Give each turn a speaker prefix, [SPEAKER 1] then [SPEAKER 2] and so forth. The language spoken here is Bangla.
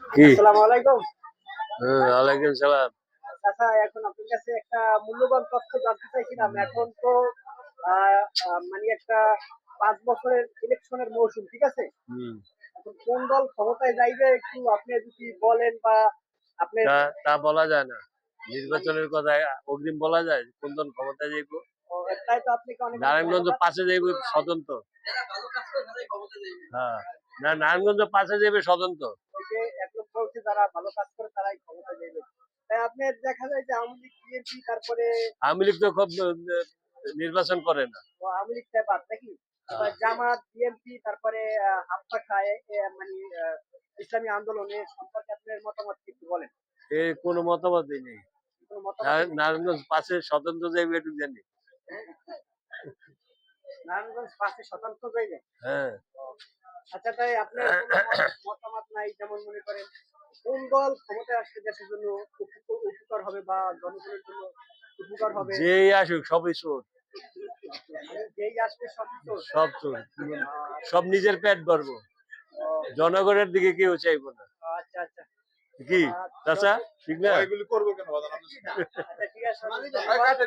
[SPEAKER 1] কি?
[SPEAKER 2] আসসালামু আলাইকুম।
[SPEAKER 1] ওয়ালাইকুম সালাম।
[SPEAKER 2] চাচা, এখন আপনার কাছে একটা মূল্যবান তথ্য জানতে চাইছিলাম। এখন তো আ আ মানে একটা ৫ বছরের ইলেকশনের মৌসুম, ঠিক আছে?
[SPEAKER 1] হুম।
[SPEAKER 2] এখন কোন দল ক্ষমতায় যাইবে একটু আপনি যদি বলেন বা আপনার
[SPEAKER 1] তা তা বলা যায় না।
[SPEAKER 2] মানে
[SPEAKER 1] নির্বাচনের কথা অগ্রিম বলা যায়? কোন দল ক্ষমতায় যাইব?
[SPEAKER 2] তাই তো আপনাকে অনেক, অনেক
[SPEAKER 1] নারায়ণগঞ্জ
[SPEAKER 2] ধন্যবাদ।
[SPEAKER 1] ৫ এ যাইব স্বতন্ত্র। হ্যাঁ। না নারায়ণগঞ্জ ৫ এ যাইবে স্বতন্ত্র।
[SPEAKER 2] ওই যে এক লোক বলছে যারা ভালো কাজ করে তারাই ক্ষমতায় যাইবে। তাই আপনার দেখা যায় যে আওয়ামী লীগ, বিএনপি তারপরে
[SPEAKER 1] আওয়ামী লীগ তো খুব নির্বাচন করে না।
[SPEAKER 2] আওয়ামী লীগটা বাদ নাকি? আবার জামাত, বিএনপি তারপরে হাপ্পা খায় মানে আ ইসলামী আন্দোলন এর সম্পর্কে আপনার মতামত কি একটু বলেন?
[SPEAKER 1] এর কোনো মতবাদই নেই।
[SPEAKER 2] কোন মতামতই নেই।
[SPEAKER 1] নারায়ণগঞ্জ ৫ এ স্বতন্ত্র যাইবে এটুকু জানি।
[SPEAKER 2] নারায়ণগঞ্জ ৫ এ শতাংশ জায়গা।
[SPEAKER 1] হ্যাঁ।
[SPEAKER 2] আচ্ছা, তাই আপনার কোন মতামত নাই, যেমন মনে করেন কোন দল ক্ষমতায় আসলে দেশের জন্য উপকার হবে বা জনগণের জন্য উপকার হবে?
[SPEAKER 1] যেই আসুক সবই চোর।
[SPEAKER 2] মানে যেই আসবে সবই চোর।
[SPEAKER 1] সব চোর।
[SPEAKER 2] আ
[SPEAKER 1] সব নিজের পেট ভরবো। জনগণের দিকে কেউ চাইবো না।
[SPEAKER 2] আচ্ছা, আচ্ছা।
[SPEAKER 1] কি
[SPEAKER 2] আ
[SPEAKER 1] চাচা ঠিক না?
[SPEAKER 2] আচ্ছা, ঠিক আছে। ধন্যবাদ।